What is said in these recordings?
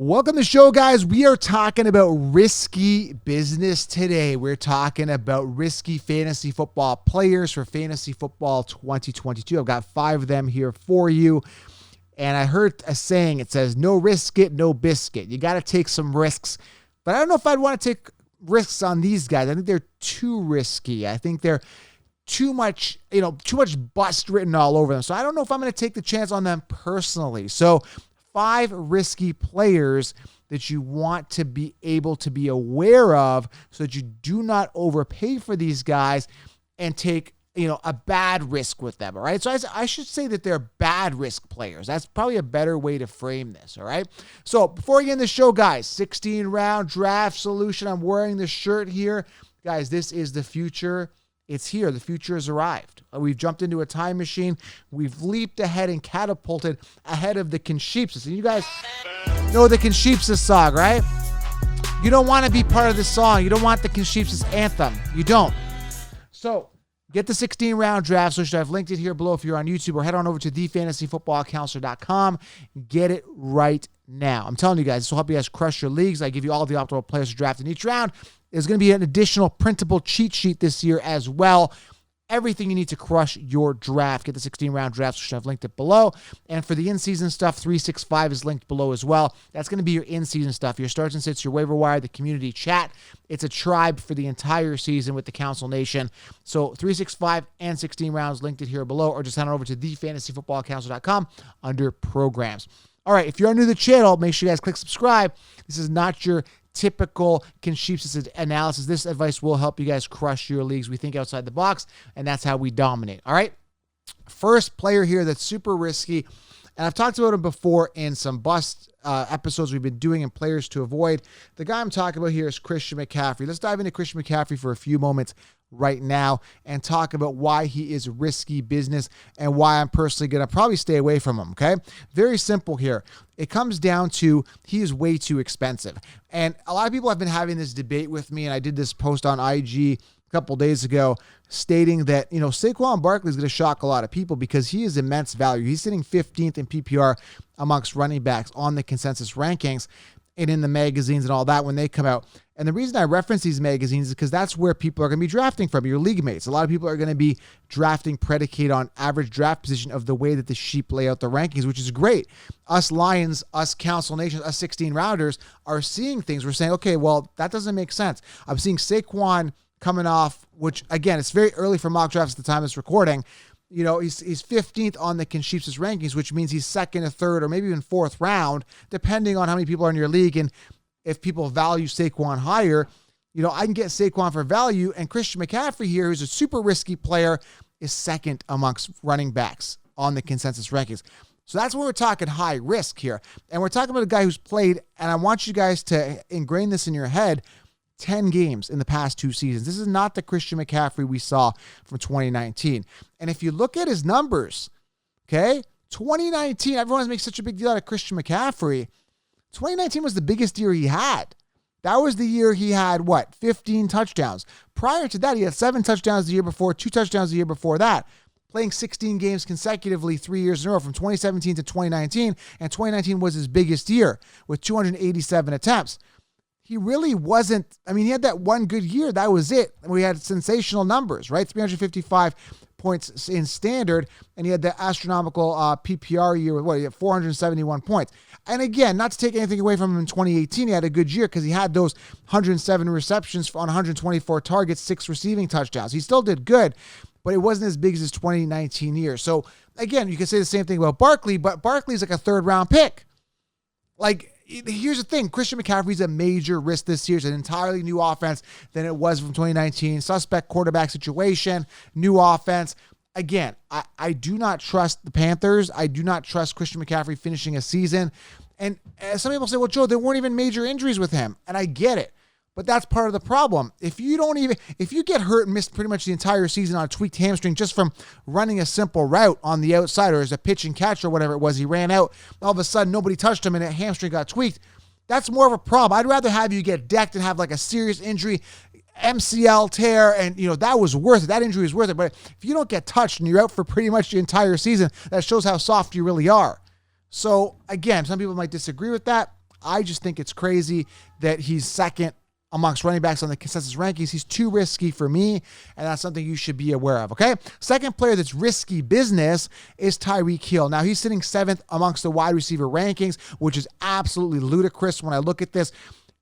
Welcome to the show, guys. We are talking about risky business today. We're talking about risky fantasy football players for fantasy football 2022. I've got 5 of them here for you. And I heard a saying, it says, no risk it, no biscuit. You got to take some risks. But I don't know if I'd want to take risks on these guys. I think they're too risky. I think they're too much bust written all over them. So I don't know if I'm going to take the chance on them personally. So 5 risky players that you want to be able to be aware of so that you do not overpay for these guys and take, a bad risk with them, all right? So I should say that they're bad risk players. That's probably a better way to frame this, all right? So before we get in the show, guys, 16-round draft solution. I'm wearing the shirt here. Guys, this is the future. It's here. The future has arrived. We've jumped into a time machine. We've leaped ahead and catapulted ahead of the Concheapsis. And you guys know the Concheapsis song, right? You don't want to be part of this song. You don't want the Concheapsis anthem. You don't. So get the 16-round draft solution. I've linked it here below if you're on YouTube, or head on over to thefantasyfootballcounselor.com. Get it right now. I'm telling you guys, this will help you guys crush your leagues. I give you all the optimal players to draft in each round. There's going to be an additional printable cheat sheet this year as well. Everything you need to crush your draft. Get the 16-round draft solution. I've linked it below. And for the in-season stuff, 365 is linked below as well. That's going to be your in-season stuff, your starts and sits, your waiver wire, the community chat. It's a tribe for the entire season with the Council Nation. So 365 and 16 rounds linked it here below, or just head on over to thefantasyfootballcounselor.com under programs. All right, if you're new to the channel, make sure you guys click subscribe. This is not your typical Concheapsis analysis. This advice will help you guys crush your leagues. We think outside the box, and that's how we dominate. All right, first player here that's super risky, and I've talked about him before in some bust episodes we've been doing and players to avoid. The guy I'm talking about here is Christian McCaffrey. Let's dive into Christian McCaffrey for a few moments right now and talk about why he is risky business and why I'm personally going to probably stay away from him, okay? Very simple here. It comes down to he is way too expensive. And a lot of people have been having this debate with me, and I did this post on IG a couple days ago stating that, Saquon Barkley is going to shock a lot of people because he is immense value. He's sitting 15th in PPR amongst running backs on the consensus rankings and in the magazines and all that when they come out. And the reason I reference these magazines is because that's where people are going to be drafting from, your league mates. A lot of people are going to be drafting predicated on average draft position of the way that the sheep lay out the rankings, which is great. Us Lions, us Council Nation, us 16-rounders are seeing things. We're saying, okay, well, that doesn't make sense. I'm seeing Saquon coming off, which, again, it's very early for mock drafts at the time of this recording. He's 15th on the Concheapsis rankings, which means he's second or third or maybe even 4th round, depending on how many people are in your league. And if people value Saquon higher, I can get Saquon for value. And Christian McCaffrey here, who's a super risky player, is second amongst running backs on the consensus rankings. So that's where we're talking high risk here. And we're talking about a guy who's played, and I want you guys to ingrain this in your head, 10 games in the past 2 seasons. This is not the Christian McCaffrey we saw from 2019. And if you look at his numbers, okay, 2019, everyone makes such a big deal out of Christian McCaffrey. 2019 was the biggest year he had. That was the year he had, 15 touchdowns. Prior to that, he had 7 touchdowns the year before, 2 touchdowns the year before that, playing 16 games consecutively 3 years in a row from 2017 to 2019, and 2019 was his biggest year with 287 attempts. He really wasn't, he had that one good year. That was it. We had sensational numbers, right? 355 points in standard, and he had the astronomical PPR year with he had 471 points. And again, not to take anything away from him in 2018, he had a good year because he had those 107 receptions on 124 targets, 6 receiving touchdowns. He still did good, but it wasn't as big as his 2019 year. So again, you can say the same thing about Barkley, but Barkley's like a 3rd-round pick. Here's the thing. Christian McCaffrey's a major risk this year. It's an entirely new offense than it was from 2019. Suspect quarterback situation, new offense. Again, I do not trust the Panthers. I do not trust Christian McCaffrey finishing a season. And some people say, well, Joe, there weren't even major injuries with him. And I get it. But that's part of the problem. If you get hurt and miss pretty much the entire season on a tweaked hamstring just from running a simple route on the outside or as a pitch and catch or whatever it was, he ran out, all of a sudden nobody touched him and a hamstring got tweaked, that's more of a problem. I'd rather have you get decked and have like a serious injury, MCL tear, and that was worth it. That injury is worth it. But if you don't get touched and you're out for pretty much the entire season, that shows how soft you really are. So again, some people might disagree with that. I just think it's crazy that he's second amongst running backs on the consensus rankings. He's too risky for me, and that's something you should be aware of, okay? Second player that's risky business is Tyreek Hill. Now, he's sitting 7th amongst the wide receiver rankings, which is absolutely ludicrous when I look at this.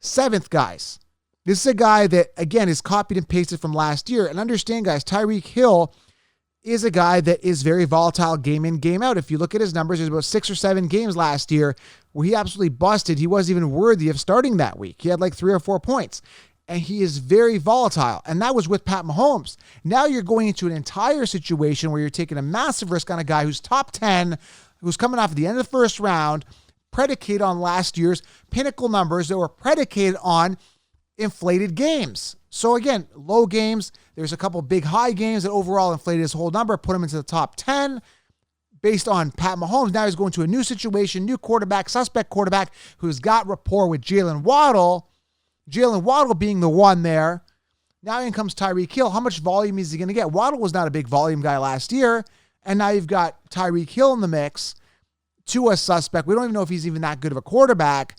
7th, guys. This is a guy that, again, is copied and pasted from last year. And understand, guys, Tyreek Hill is a guy that is very volatile game in, game out. If you look at his numbers, there's about 6 or 7 games last year where he absolutely busted. He wasn't even worthy of starting that week. He had like 3 or 4 points. And he is very volatile. And that was with Pat Mahomes. Now you're going into an entire situation where you're taking a massive risk on a guy who's top 10, who's coming off at the end of the first round, predicated on last year's pinnacle numbers that were predicated on inflated games. So again, low games. There's a couple big high games that overall inflated his whole number, put him into the top 10 based on Pat Mahomes. Now he's going to a new situation, new quarterback, suspect quarterback who's got rapport with Jalen Waddle. Jalen Waddle being the one there. Now in comes Tyreek Hill. How much volume is he going to get? Waddle was not a big volume guy last year. And now you've got Tyreek Hill in the mix to a suspect. We don't even know if he's even that good of a quarterback.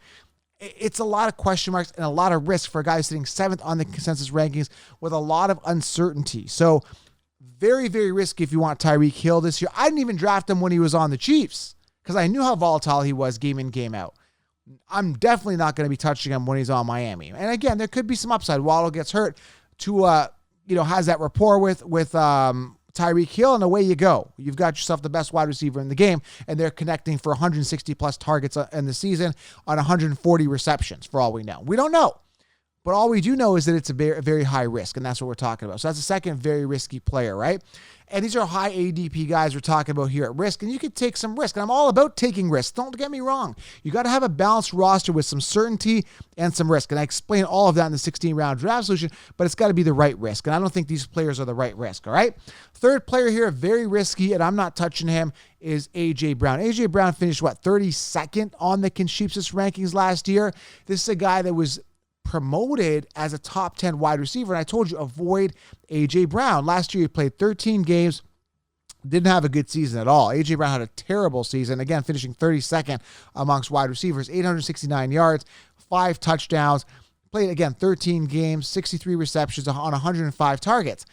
It's a lot of question marks and a lot of risk for a guy sitting 7th on the consensus rankings with a lot of uncertainty. So very, very risky if you want Tyreek Hill this year. I didn't even draft him when he was on the Chiefs because I knew how volatile he was game in, game out. I'm definitely not going to be touching him when he's on Miami. And again, there could be some upside. Waddle gets hurt to, has that rapport with Tyreek Hill, and away you go. You've got yourself the best wide receiver in the game, and they're connecting for 160 plus targets in the season on 140 receptions for all we know. We don't know, but all we do know is that it's a very, very high risk, and that's what we're talking about. So that's the second very risky player, right? And these are high ADP guys we're talking about here at risk, and you could take some risk. And I'm all about taking risks. Don't get me wrong. You got to have a balanced roster with some certainty and some risk. And I explain all of that in the 16-round draft solution, but it's got to be the right risk. And I don't think these players are the right risk, all right? Third player here, very risky, and I'm not touching him, is A.J. Brown. A.J. Brown finished, 32nd on the consensus rankings last year. This is a guy that was promoted as a top 10 wide receiver. And I told you, avoid A.J. Brown. Last year, he played 13 games, didn't have a good season at all. A.J. Brown had a terrible season, again, finishing 32nd amongst wide receivers, 869 yards, 5 touchdowns, played, again, 13 games, 63 receptions on 105 targets.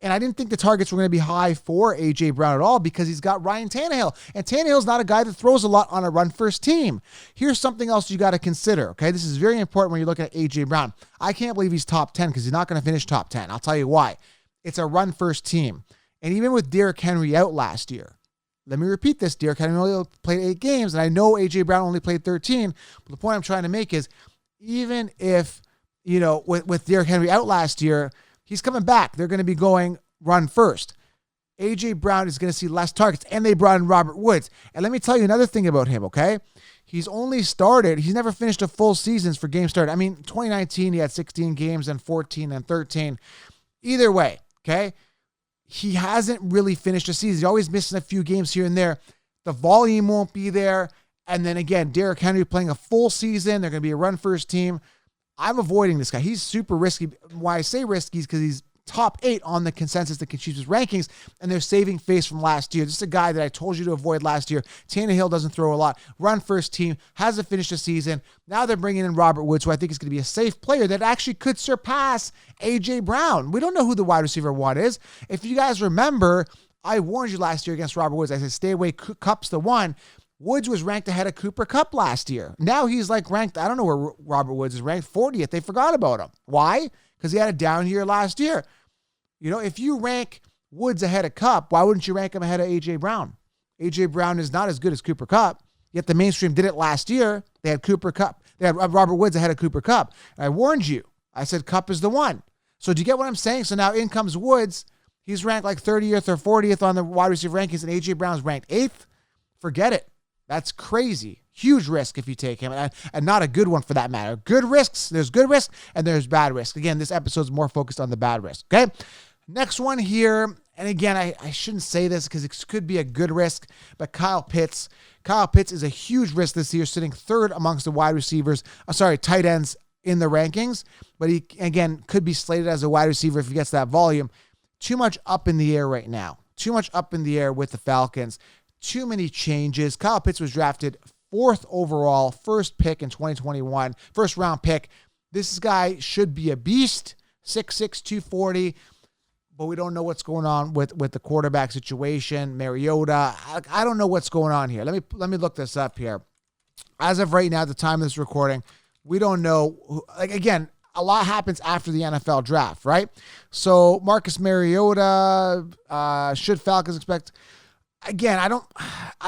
And I didn't think the targets were going to be high for A.J. Brown at all because he's got Ryan Tannehill. And Tannehill's not a guy that throws a lot on a run-first team. Here's something else you got to consider, okay? This is very important when you're looking at A.J. Brown. I can't believe he's top 10 because he's not going to finish top 10. I'll tell you why. It's a run-first team. And even with Derrick Henry out last year, let me repeat this. Derrick Henry only played 8 games, and I know A.J. Brown only played 13. But the point I'm trying to make is even if, with Derrick Henry out last year, he's coming back. They're going to be going run first. A.J. Brown is going to see less targets, and they brought in Robert Woods. And let me tell you another thing about him, okay? He's never finished a full season for games started. I mean, 2019, he had 16 games and 14 and 13. Either way, okay? He hasn't really finished a season. He's always missing a few games here and there. The volume won't be there. And then again, Derrick Henry playing a full season. They're going to be a run-first team. I'm avoiding this guy. He's super risky. Why I say risky is because he's top 8 on the consensus that consensus rankings, and they're saving face from last year. This is a guy that I told you to avoid last year. Tannehill doesn't throw a lot. Run first team, hasn't finished a season. Now they're bringing in Robert Woods, who I think is going to be a safe player that actually could surpass A.J. Brown. We don't know who the wide receiver 1 is. If you guys remember, I warned you last year against Robert Woods. I said, stay away, Kupp's the one. Woods was ranked ahead of Cooper Kupp last year. Now he's ranked, I don't know where Robert Woods is ranked, 40th. They forgot about him. Why? Because he had a down year last year. If you rank Woods ahead of Kupp, why wouldn't you rank him ahead of A.J. Brown? A.J. Brown is not as good as Cooper Kupp, yet the mainstream did it last year. They had Robert Woods ahead of Cooper Kupp. I warned you. I said Kupp is the one. So do you get what I'm saying? So now in comes Woods. He's ranked 30th or 40th on the wide receiver rankings, and A.J. Brown's ranked 8th. Forget it. That's crazy. Huge risk if you take him, and not a good one for that matter. Good risks. There's good risk, and there's bad risk. Again, this episode's more focused on the bad risk, okay? Next one here, and again, I shouldn't say this because it could be a good risk, but Kyle Pitts. Kyle Pitts is a huge risk this year, sitting 3rd amongst the wide receivers, tight ends in the rankings, but he, again, could be slated as a wide receiver if he gets that volume. Too much up in the air right now. Too much up in the air with the Falcons. Too many changes. Kyle Pitts was drafted 4th overall, first pick in 2021, first round pick. This guy should be a beast, 6'6", 240, but we don't know what's going on with the quarterback situation. Mariota, I don't know what's going on here. Let me look this up here. As of right now, at the time of this recording, we don't know. Again, a lot happens after the NFL draft, right? So Marcus Mariota, should Falcons expect? Again, I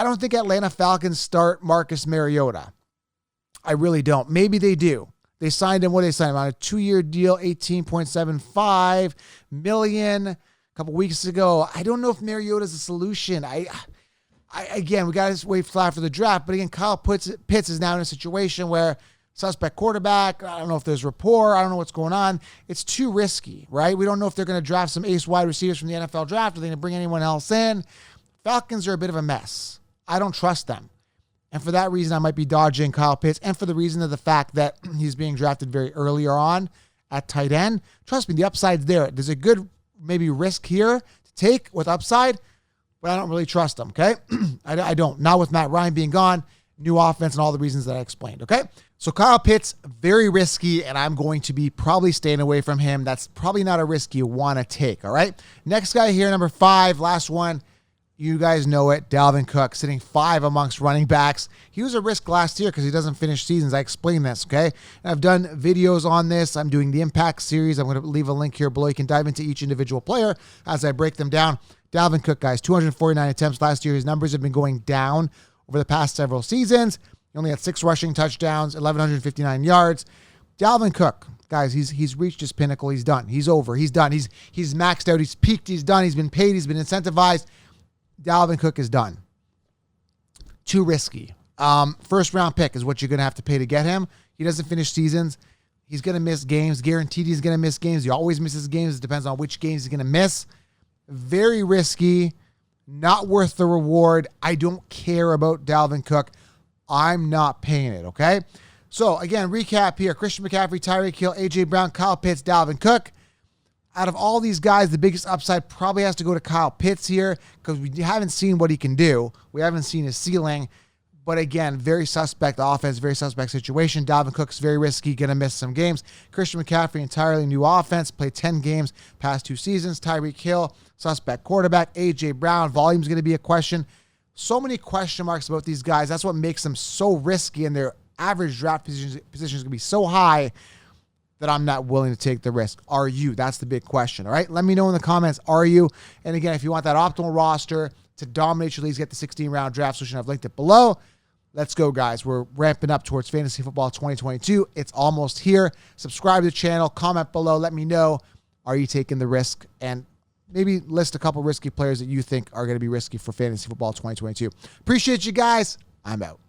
don't think Atlanta Falcons start Marcus Mariota. I really don't. Maybe they do. They signed him. What did they sign him on? A 2-year deal, $18.75 million a couple weeks ago. I don't know if Mariota's a solution. Again, we got to wait flat for the draft. But again, Kyle Pitts is now in a situation where suspect quarterback. I don't know if there's rapport. I don't know what's going on. It's too risky, right? We don't know if they're going to draft some ace wide receivers from the NFL draft. Are they going to bring anyone else in? Falcons are a bit of a mess. I don't trust them. And for that reason, I might be dodging Kyle Pitts. And for the reason of the fact that he's being drafted very earlier on at tight end. Trust me, the upside's there. There's a good maybe risk here to take with upside, but I don't really trust him, okay? I don't. Not with Matt Ryan being gone, new offense, and all the reasons that I explained, okay? So Kyle Pitts, very risky, and I'm going to be probably staying away from him. That's probably not a risk you want to take, all right? Next guy here, number 5, last one. You guys know it, Dalvin Cook, sitting 5 amongst running backs. He was a risk last year because he doesn't finish seasons. I explained this, okay? And I've done videos on this. I'm doing the Impact series. I'm going to leave a link here below. You can dive into each individual player as I break them down. Dalvin Cook, guys, 249 attempts last year. His numbers have been going down over the past several seasons. He only had 6 rushing touchdowns, 1,159 yards. Dalvin Cook, guys, he's reached his pinnacle. He's done. He's over. He's done. He's maxed out. He's peaked. He's done. He's been paid. He's been incentivized. Dalvin Cook is done. Too risky. First round pick is what you're going to have to pay to get him. He doesn't finish seasons. He's going to miss games. Guaranteed he's going to miss games. He always misses games. It depends on which games he's going to miss. Very risky. Not worth the reward. I don't care about Dalvin Cook. I'm not paying it, okay? So, again, recap here. Christian McCaffrey, Tyreek Hill, A.J. Brown, Kyle Pitts, Dalvin Cook. Out of all these guys, the biggest upside probably has to go to Kyle Pitts here because we haven't seen what he can do. We haven't seen his ceiling. But again, very suspect offense, very suspect situation. Dalvin Cook's very risky, going to miss some games. Christian McCaffrey, entirely new offense, played 10 games past 2 seasons. Tyreek Hill, suspect quarterback. A.J. Brown, volume's going to be a question. So many question marks about these guys. That's what makes them so risky, and their average draft position is going to be so high that I'm not willing to take the risk. Are you? That's the big question, all right? Let me know in the comments, are you? And again, if you want that optimal roster to dominate your leagues, get the 16-round draft solution. I've linked it below. Let's go, guys. We're ramping up towards Fantasy Football 2022. It's almost here. Subscribe to the channel. Comment below. Let me know, are you taking the risk? And maybe list a couple risky players that you think are going to be risky for Fantasy Football 2022. Appreciate you guys. I'm out.